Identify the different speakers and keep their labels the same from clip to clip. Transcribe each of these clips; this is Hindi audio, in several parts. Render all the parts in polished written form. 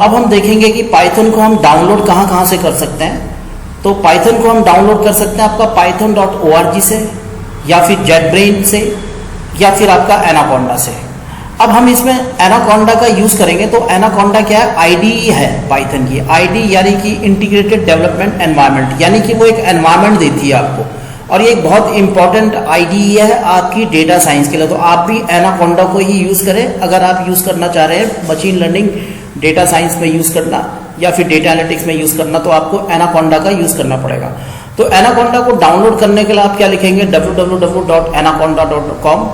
Speaker 1: अब हम देखेंगे कि पाइथन को हम डाउनलोड कहाँ कहाँ से कर सकते हैं। तो पाइथन को हम डाउनलोड कर सकते हैं आपका python.org से, या फिर JetBrains से, या फिर आपका एनाकोंडा से। अब हम इसमें एनाकोंडा का यूज़ करेंगे। तो एनाकोंडा क्या है? आईडीई है पाइथन की। आईडीई यानी कि इंटीग्रेटेड डेवलपमेंट एनवायरनमेंट, यानी कि वो एक एनवायरनमेंट देती है आपको, और ये एक बहुत इंपॉर्टेंट आईडीई है आपकी डेटा साइंस के लिए। तो आप भी एनाकोंडा को ही यूज़ करें अगर आप यूज़ करना चाह रहे हैं मशीन लर्निंग डेटा साइंस में यूज़ करना या फिर डेटा एनालिटिक्स में यूज़ करना, तो आपको एनाकोंडा का यूज़ करना पड़ेगा। तो एनाकोंडा को डाउनलोड करने के लिए आप क्या लिखेंगे? www.anaconda.com,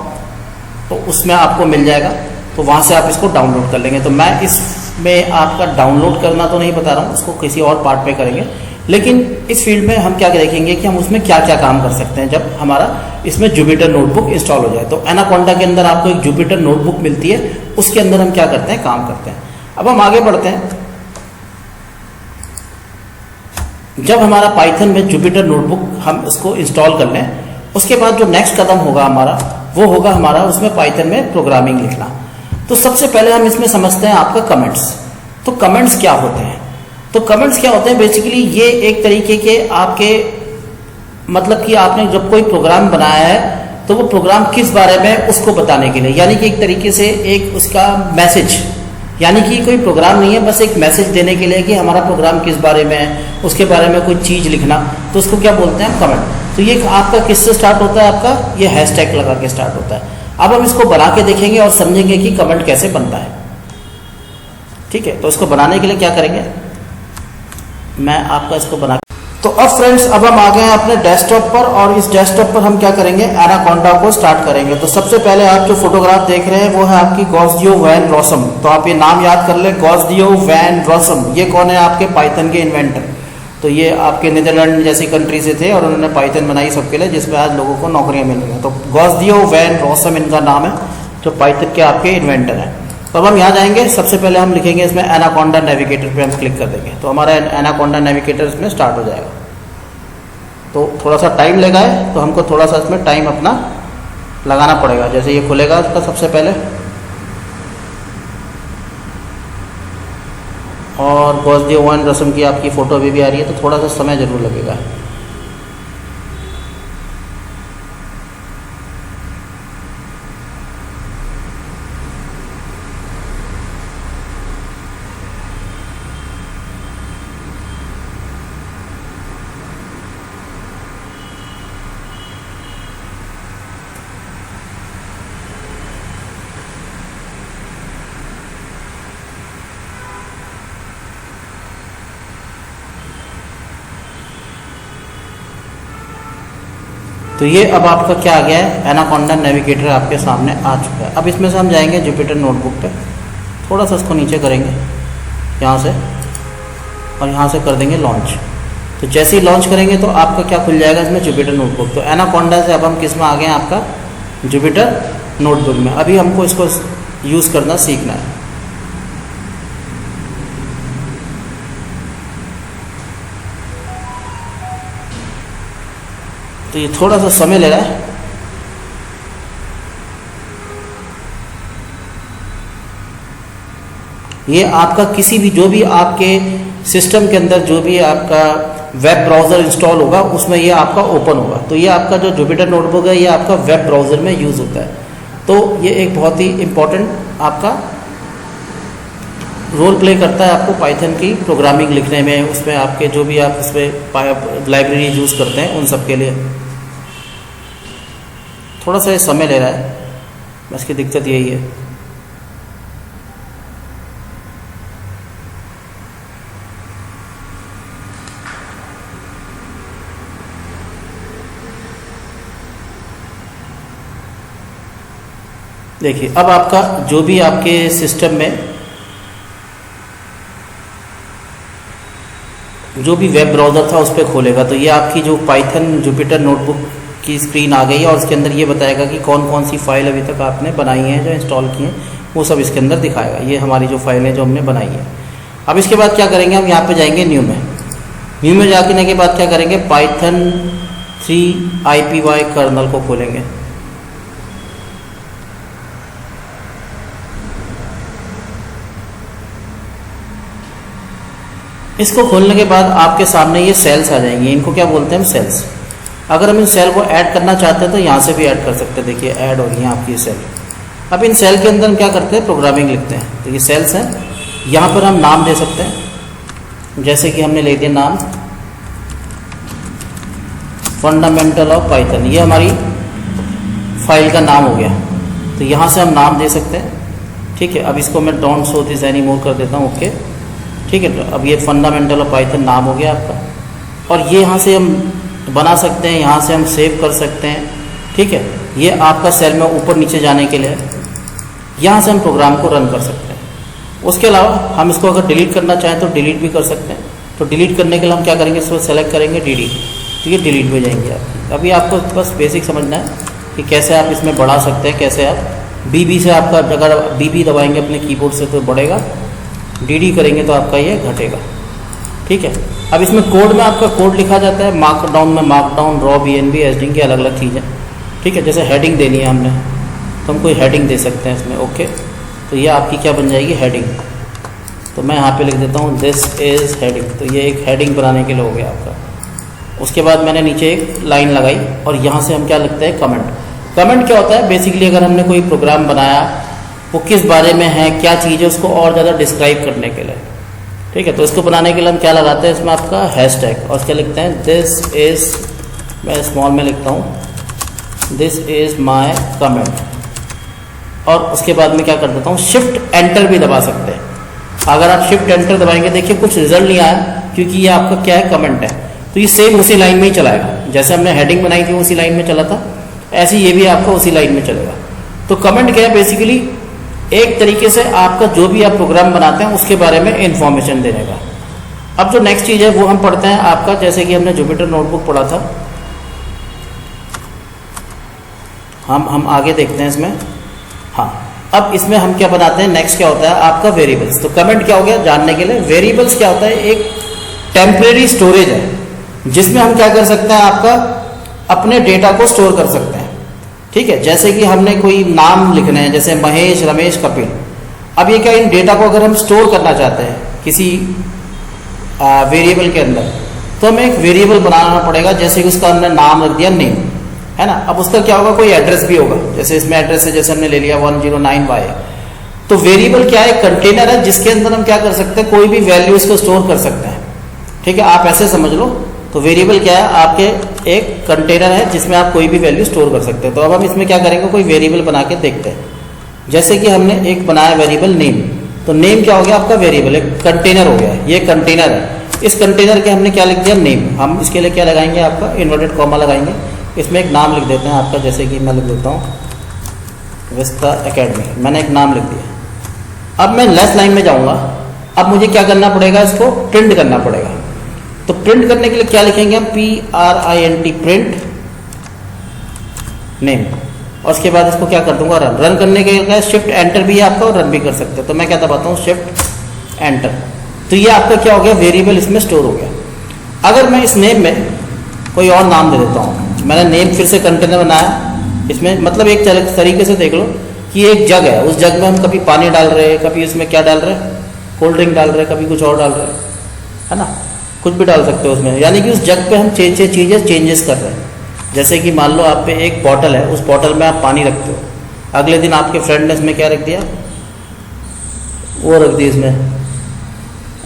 Speaker 1: तो उसमें आपको मिल जाएगा। तो वहाँ से आप इसको डाउनलोड कर लेंगे। तो मैं इसमें आपका डाउनलोड करना तो नहीं बता रहा हूँ, उसको किसी और पार्ट में करेंगे। लेकिन इस फील्ड में हम क्या देखेंगे कि हम उसमें क्या क्या काम कर सकते हैं जब हमारा इसमें जुपिटर नोटबुक इंस्टॉल हो जाए। तो एनाकोंडा के अंदर आपको एक जुपिटर नोटबुक मिलती है, उसके अंदर हम क्या करते हैं? काम करते हैं। अब हम आगे बढ़ते हैं। जब हमारा पाइथन में जुपिटर नोटबुक हम इसको इंस्टॉल कर लें, उसके बाद जो नेक्स्ट कदम होगा हमारा, वो होगा हमारा उसमें पाइथन में प्रोग्रामिंग लिखना। तो सबसे पहले हम इसमें समझते हैं आपका कमेंट्स। तो कमेंट्स क्या होते हैं? तो कमेंट्स क्या होते हैं? बेसिकली ये एक तरीके के आपके मतलब कि आपने जब कोई प्रोग्राम बनाया है तो वो प्रोग्राम किस बारे में उसको बताने के लिए, यानी कि एक तरीके से एक उसका मैसेज, यानी कि कोई प्रोग्राम नहीं है, बस एक मैसेज देने के लिए कि हमारा प्रोग्राम किस बारे में है, उसके बारे में कोई चीज़ लिखना, तो उसको क्या बोलते हैं? कमेंट। तो ये आपका किससे स्टार्ट होता है? आपका ये हैशटैग लगा के स्टार्ट होता है। अब हम इसको बना के देखेंगे और समझेंगे कि कमेंट कैसे बनता है। ठीक है, तो इसको बनाने के लिए क्या करेंगे, मैं आपका इसको बना। तो अब फ्रेंड्स, अब हम आ गए हैं अपने डेस्कटॉप पर, और इस डेस्कटॉप पर हम क्या करेंगे? एनाकोंडा को स्टार्ट करेंगे। तो सबसे पहले आप जो फोटोग्राफ देख रहे हैं वो है आपकी गॉसडियो वैन रॉसम। तो आप ये नाम याद कर लें, गॉसडियो वैन रॉसम। ये कौन है? आपके पाइथन के इन्वेंटर। तो ये आपके नीदरलैंड जैसी कंट्री से थे और उन्होंने पाइथन बनाई सबके लिए, जिसमें आज लोगों को नौकरियां मिल रही हैं। तो गॉसडियो वैन रॉसम इनका नाम है, जो पाइथन के आपके इन्वेंटर हैं। तो अब हम यहाँ जाएंगे, सबसे पहले हम लिखेंगे इसमें एनाकोंडा नेविगेटर पे हम क्लिक कर देंगे, तो हमारा एनाकोंडा नेविगेटर इसमें स्टार्ट हो जाएगा। तो थोड़ा सा टाइम लगा है, तो हमको थोड़ा सा इसमें टाइम अपना लगाना पड़ेगा। जैसे ये खुलेगा इसका सबसे पहले, और गॉसडियो वैन रॉसम की आपकी फ़ोटो अभी भी आ रही है, तो थोड़ा सा समय ज़रूर लगेगा। तो ये अब आपका क्या आ गया है? एनाकोंडा नेविगेटर आपके सामने आ चुका है। अब इसमें से हम जाएंगे जुपिटर नोटबुक पे, थोड़ा सा इसको नीचे करेंगे यहाँ से, और यहाँ से कर देंगे लॉन्च। तो जैसे ही लॉन्च करेंगे तो आपका क्या खुल जाएगा इसमें? Jupyter notebook. तो एनाकोंडा से अब हम किस में आ गए हैं? आपका जुपिटर नोटबुक में। अभी हमको इसको यूज़ करना सीखना है। तो ये थोड़ा सा समय ले रहा है। ये आपका किसी भी, जो भी आपके सिस्टम के अंदर जो भी आपका वेब ब्राउज़र इंस्टॉल होगा उसमें ये आपका ओपन होगा। तो ये आपका जो जुपिटर नोटबुक है ये आपका वेब ब्राउज़र में यूज़ होता है। तो ये एक बहुत ही इम्पोर्टेंट आपका रोल प्ले करता है आपको पाइथन की प्रोग्रामिंग लिखने में, उसमें आपके जो भी आप उसमें लाइब्रेरी यूज़ करते हैं उन सब के लिए। थोड़ा सा ये समय ले रहा है, बस की दिक्कत यही है। देखिए, अब आपका जो भी आपके सिस्टम में जो भी वेब ब्राउज़र था उस पर खोलेगा। तो ये आपकी जो पाइथन जुपिटर नोटबुक की स्क्रीन आ गई है, और इसके अंदर ये बताएगा कि कौन कौन सी फाइल अभी तक आपने बनाई हैं, जो इंस्टॉल की हैं, वो सब इसके अंदर दिखाएगा। ये हमारी जो फाइलें जो हमने बनाई है। अब इसके बाद क्या करेंगे? हम यहाँ पे जाएंगे न्यू में। न्यू में जाने के बाद क्या करेंगे? पाइथन 3 IPY कर्नल को खोलेंगे। इसको खोलने के बाद आपके सामने ये सेल्स आ जाएंगी, इनको क्या बोलते हैं हम, सेल्स। अगर हम इन सेल को ऐड करना चाहते हैं तो यहाँ से भी ऐड कर सकते हैं। देखिए ऐड हो गई हैं आपकी सेल। अब इन सेल के अंदर हम क्या करते हैं, प्रोग्रामिंग लिखते हैं। तो ये सेल्स हैं, यहाँ पर हम नाम दे सकते हैं, जैसे कि हमने ले दिया नाम फंडामेंटल ऑफ पाइथन, ये हमारी फाइल का नाम हो गया। तो यहाँ से हम नाम दे सकते हैं, ठीक है। अब इसको मैं don't show this any more कर देता हूँ, ओके, ठीक है। तो अब ये फंडामेंटल ऑफ पाइथन नाम हो गया आपका, और ये यहाँ से हम बना सकते हैं, यहाँ से हम सेव कर सकते हैं, ठीक है। ये आपका सेल में ऊपर नीचे जाने के लिए, यहाँ से हम प्रोग्राम को रन कर सकते हैं। उसके अलावा हम इसको अगर डिलीट करना चाहें तो डिलीट भी कर सकते हैं। तो डिलीट करने के लिए हम क्या करेंगे, इसको सेलेक्ट करेंगे डिलीट, तो ये डिलीट हो जाएंगे आप। अभी आपको बस बेसिक समझना है कि कैसे आप इसमें बढ़ा सकते हैं, कैसे आप BB से आपका, अगर BB दबाएंगे अपने कीबोर्ड से तो बढ़ेगा, DD करेंगे तो आपका ये घटेगा, ठीक है। अब इसमें कोड में आपका कोड लिखा जाता है, मार्कडाउन में मार्कडाउन, रॉ, BNB, एसडिंग की अलग अलग चीज़ें, ठीक है। जैसे हेडिंग देनी है हमने तो हम कोई हेडिंग दे सकते हैं इसमें, ओके। तो ये आपकी क्या बन जाएगी, हेडिंग। तो मैं यहाँ पे लिख देता हूँ दिस इज़ हेडिंग, तो ये एक हेडिंग बनाने के लिए हो गया आपका। उसके बाद मैंने नीचे एक लाइन लगाई और यहाँ से हम क्या लिखते हैं, कमेंट। कमेंट क्या होता है, बेसिकली अगर हमने कोई प्रोग्राम बनाया वो किस बारे में है, क्या चीज़ है, उसको और ज़्यादा डिस्क्राइब करने के लिए, ठीक है। तो इसको बनाने के लिए हम क्या लगाते हैं, इसमें आपका हैशटैग, और उसके लिखते हैं दिस इज़, मैं स्मॉल में लिखता हूँ, दिस इज़ माई कमेंट। और उसके बाद में क्या कर देता हूँ, शिफ्ट एंटर भी दबा सकते हैं। अगर आप शिफ्ट एंटर दबाएंगे, देखिए कुछ रिजल्ट नहीं आया, क्योंकि ये आपका क्या है, कमेंट है। तो ये सेम उसी लाइन में ही चलाएगा, जैसे हमने हेडिंग बनाई थी उसी लाइन में चला था, ऐसे ये भी आपका उसी लाइन में चलेगा। तो कमेंट क्या है, बेसिकली एक तरीके से आपका जो भी आप प्रोग्राम बनाते हैं उसके बारे में इंफॉर्मेशन देने का। अब जो नेक्स्ट चीज़ है वो हम पढ़ते हैं आपका, जैसे कि हमने जुपिटर नोटबुक पढ़ा था, हम आगे देखते हैं इसमें। हाँ, अब इसमें हम क्या बनाते हैं, नेक्स्ट क्या होता है आपका, वेरिएबल्स। तो कमेंट क्या हो गया, जानने के लिए। वेरिएबल्स क्या होता है, एक टेम्परेरी स्टोरेज है जिसमें हम क्या कर सकते हैं, आपका अपने डेटा को स्टोर कर सकते हैं, ठीक है। जैसे कि हमने कोई नाम लिखने हैं, जैसे महेश, रमेश, कपिल। अब ये क्या, इन डेटा को अगर हम स्टोर करना चाहते हैं किसी वेरिएबल के अंदर, तो हमें एक वेरिएबल बनाना पड़ेगा। जैसे कि उसका हमने नाम रख दिया नेम, है ना। अब उसका क्या होगा, कोई एड्रेस भी होगा, जैसे इसमें एड्रेस है, जैसे हमने ले लिया 109Y। तो वेरिएबल क्या है, कंटेनर है जिसके अंदर हम क्या कर सकते हैं, कोई भी वैल्यू इसको स्टोर कर सकते हैं, ठीक है। आप ऐसे समझ लो। तो वेरिएबल क्या है, आपके एक कंटेनर है जिसमें आप कोई भी वैल्यू स्टोर कर सकते हैं। तो अब हम इसमें क्या करेंगे, कोई वेरिएबल बना के देखते हैं। जैसे कि हमने एक बनाया वेरिएबल नेम, तो नेम क्या हो गया आपका, वेरिएबल, एक कंटेनर हो गया, ये कंटेनर है। इस कंटेनर के हमने क्या लिख दिया, नेम। हम इसके लिए क्या लगाएंगे, आपका इन्वर्टेड कॉमा लगाएंगे, इसमें एक नाम लिख देते हैं आपका, जैसे कि मैं लिख देता हूँ विस्ता एकेडमी, मैंने एक नाम लिख दिया। अब मैं लेफ्ट लाइन में जाऊँगा, अब मुझे क्या करना पड़ेगा, इसको प्रिंट करना पड़ेगा। तो प्रिंट करने के लिए क्या लिखेंगे हम, PRINT, प्रिंट नेम। और उसके बाद इसको क्या कर दूंगा, रन। रन करने के लिए शिफ्ट एंटर भी है आपका, और रन भी कर सकते हो। तो मैं क्या दबाता हूँ, शिफ्ट एंटर। तो ये आपका क्या हो गया, वेरिएबल इसमें स्टोर हो गया। अगर मैं इस नेम में कोई और नाम दे देता हूँ, मैंने नेम फिर से कंटेनर बनाया इसमें, मतलब एक तरीके से देख लो कि एक जग है, उस जग में हम कभी पानी डाल रहे हैं, कभी इसमें क्या डाल रहे हैं, कोल्ड ड्रिंक डाल रहे हैं, कभी कुछ और डाल रहे हैं, है ना, कुछ भी डाल सकते हो उसमें। यानी कि उस जग पे हम चीज़ें चेंजेस कर रहे हैं। जैसे कि मान लो आप पे एक बॉटल है, उस बॉटल में आप पानी रखते हो, अगले दिन आपके फ्रेंड ने इसमें क्या रख दिया, वो रख दी, इसमें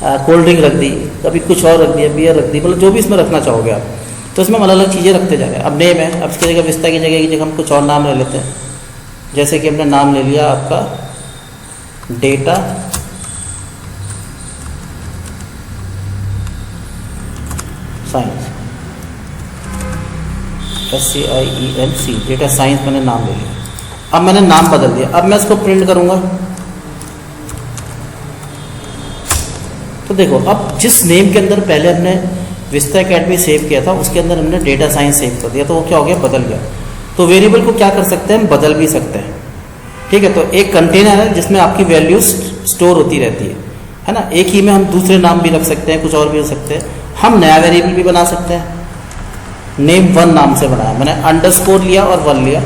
Speaker 1: कोल्ड ड्रिंक रख दी, कभी कुछ और रख दिया, बियर रख दी, मतलब जो भी इसमें रखना चाहोगे आप। तो इसमें अलग अलग चीज़ें रखते जा रहे हैं। अब नेम है, अब इसकी जगह विस्ता की जगह हम कुछ और नाम ले लेते हैं। जैसे कि हमने नाम ले लिया आपका data science, SCIENC, data science मैंने नाम ले लिया। अब मैंने नाम बदल दिया, अब मैं इसको प्रिंट करूंगा। तो देखो, अब जिस नेम के अंदर पहले हमने विस्ता एकेडमी सेव किया था, उसके अंदर हमने डेटा साइंस सेव कर दिया, तो वो क्या हो गया, बदल गया। तो वेरिएबल को क्या कर सकते हैं, हम बदल भी सकते हैं, ठीक है। तो एक कंटेनर है जिसमें आपकी वैल्यूज स्टोर होती रहती है ना। एक ही में हम दूसरे नाम भी रख सकते हैं, कुछ और भी हो सकते हैं। हम नया वेरिएबल भी बना सकते हैं। नेम 1 नाम से बनाया मैंने, अंडरस्कोर लिया और 1 लिया।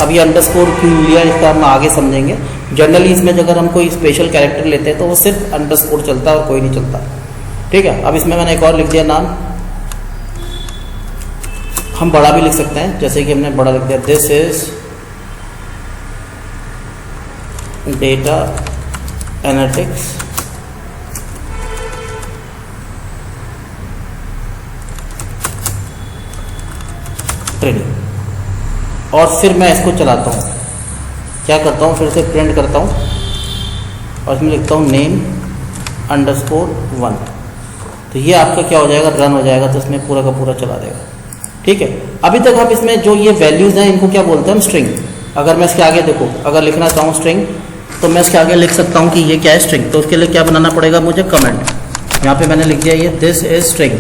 Speaker 1: अब ये अंडरस्कोर क्यों लिया, इसका हम आगे समझेंगे। जनरली इसमें अगर हम कोई स्पेशल कैरेक्टर लेते हैं तो वो सिर्फ अंडरस्कोर चलता है और कोई नहीं चलता। ठीक है। अब इसमें मैंने एक और लिख दिया नाम, हम बड़ा भी लिख सकते हैं, जैसे कि हमने बड़ा लिख दिया, this is data analytics training. और फिर मैं इसको चलाता हूँ, क्या करता हूँ, फिर से प्रिंट करता हूँ और इसमें लिखता हूँ name_1। तो ये आपका क्या हो जाएगा, रन हो जाएगा, तो इसमें पूरा का पूरा चला देगा। ठीक है। अभी तक हम इसमें जो ये वैल्यूज़ हैं इनको क्या बोलते हैं, हम स्ट्रिंग। अगर मैं इसके आगे देखो, अगर लिखना चाहूँ स्ट्रिंग, तो मैं इसके आगे लिख सकता हूँ कि ये क्या है, स्ट्रिंग। तो उसके लिए क्या बनाना पड़ेगा मुझे, कमेंट। यहाँ पे मैंने लिख दिया ये दिस इज स्ट्रिंग,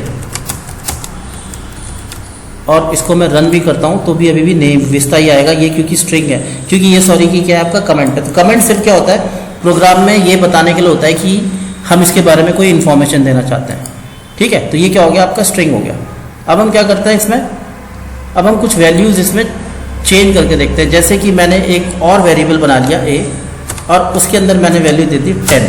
Speaker 1: और इसको मैं रन भी करता हूँ तो भी अभी भी नेम विस्ता ही आएगा, ये क्योंकि स्ट्रिंग है, क्योंकि ये सॉरी की क्या है, आपका कमेंट है। तो कमेंट सिर्फ क्या होता है, प्रोग्राम में ये बताने के लिए होता है कि हम इसके बारे में कोई इन्फॉर्मेशन देना चाहते हैं। ठीक है। तो ये क्या हो गया, आपका स्ट्रिंग हो गया। अब हम क्या करते हैं इसमें, अब हम कुछ वैल्यूज़ इसमें चेंज करके देखते हैं। जैसे कि मैंने एक और वेरिएबल बना लिया a, और उसके अंदर मैंने वैल्यू दे दी 10।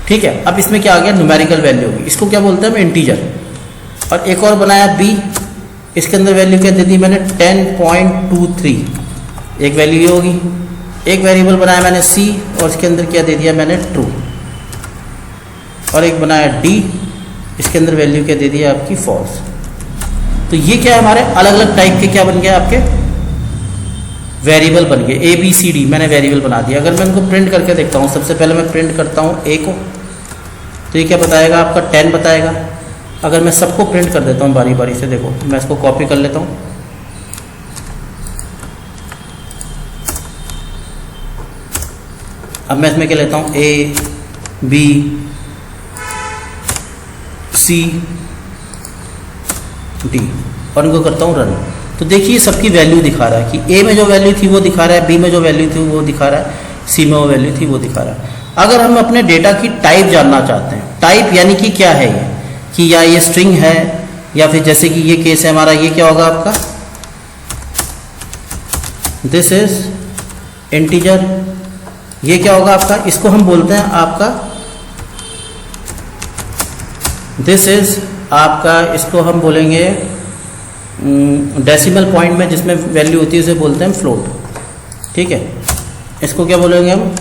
Speaker 1: ठीक है। अब इसमें क्या आ गया, न्यूमेरिकल वैल्यू होगी, इसको क्या बोलते हैं हम, इंटीजर। और एक और बनाया b, इसके अंदर वैल्यू क्या दे दी मैंने, 10.23, एक वैल्यू ये होगी। एक वेरिएबल बनाया मैंने c, और इसके अंदर क्या दे दिया मैंने, ट्रू। और एक बनाया d, इसके अंदर वैल्यू क्या दे दिया आपकी, फॉल्स। तो ये क्या है, हमारे अलग अलग टाइप के क्या बन गया, आपके वेरिएबल बन गए, a b c d मैंने वेरिएबल बना दिया। अगर मैं इनको प्रिंट करके देखता हूँ, सबसे पहले मैं प्रिंट करता हूँ a को, तो ये क्या बताएगा, आपका 10 बताएगा। अगर मैं सबको प्रिंट कर देता हूँ बारी बारी से, देखो मैं इसको कॉपी कर लेता हूँ, अब मैं इसमें क्या लेता हूँ, a b c d, और इनको करता हूँ रन। तो देखिए सबकी वैल्यू दिखा रहा है कि a में जो वैल्यू थी वो दिखा रहा है, b में जो वैल्यू थी वो दिखा रहा है, c में वो वैल्यू थी वो दिखा रहा है। अगर हम अपने डेटा की टाइप जानना चाहते हैं, टाइप यानी कि क्या है ये, कि या ये स्ट्रिंग है, या फिर जैसे कि ये केस है हमारा, ये क्या होगा आपका, दिस इज इंटीजर, ये क्या होगा आपका, इसको हम बोलते हैं आपका, दिस इज आपका, इसको हम बोलेंगे डेसिमल पॉइंट में जिसमें वैल्यू होती है उसे बोलते हैं फ्लोट। ठीक है। इसको क्या बोलेंगे हम,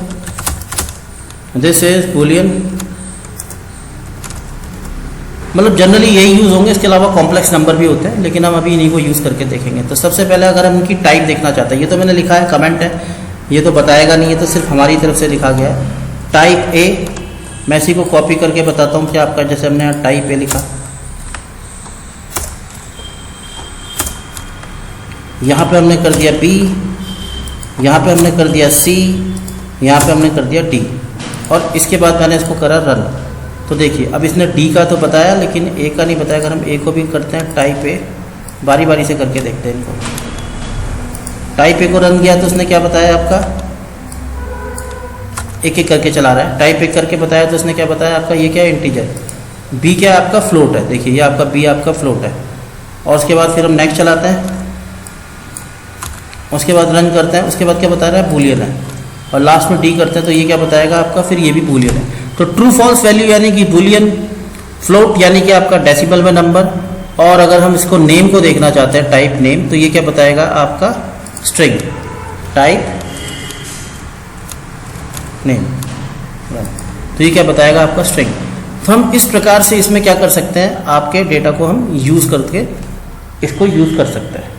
Speaker 1: दिस इज बूलियन। मतलब जनरली यही यूज़ होंगे, इसके अलावा कॉम्प्लेक्स नंबर भी होते हैं, लेकिन हम अभी इन्हीं को यूज़ करके देखेंगे। तो सबसे पहले अगर हम इनकी टाइप देखना चाहते हैं, ये तो मैंने लिखा है कमेंट है, ये तो बताएगा नहीं, ये तो सिर्फ हमारी तरफ से लिखा गया है। टाइप ए, मैं इसी को कॉपी करके बताता हूँ कि आपका, जैसे हमने यहाँ टाइप ए लिखा, यहाँ पे हमने कर दिया बी, यहाँ पे हमने कर दिया सी, यहाँ पे हमने कर दिया डी, और इसके बाद मैंने इसको करा रन। तो देखिए अब इसने डी का तो बताया लेकिन ए का नहीं बताया। अगर हम ए को भी करते हैं टाइप ए, बारी बारी से करके देखते हैं इनको। टाइप ए को रन किया तो उसने क्या बताया आपका, एक एक करके चला रहा है। टाइप ए करके बताया तो उसने क्या बताया आपका, ये क्या है, इंटीजर। बी क्या है आपका, फ्लोट है। देखिए ये आपका बी आपका फ्लोट है। और उसके बाद फिर हम नेक्स्ट चलाते हैं, उसके बाद रन करते हैं, उसके बाद क्या बता रहा है, बूलियन है। और लास्ट में डी करते हैं तो ये क्या बताएगा आपका, फिर ये भी बूलियन है। तो ट्रू फॉल्स वैल्यू यानी कि बूलियन, फ्लोट यानी कि आपका डेसिमल में नंबर, और अगर हम इसको नेम को देखना चाहते हैं, टाइप नेम, तो ये क्या बताएगा आपका, स्ट्रिंग, टाइप नेम। तो ये क्या बताएगा आपका, स्ट्रिंग। तो हम इस प्रकार से इसमें क्या कर सकते हैं, आपके डेटा को हम यूज़ करके इसको यूज़ कर सकते हैं।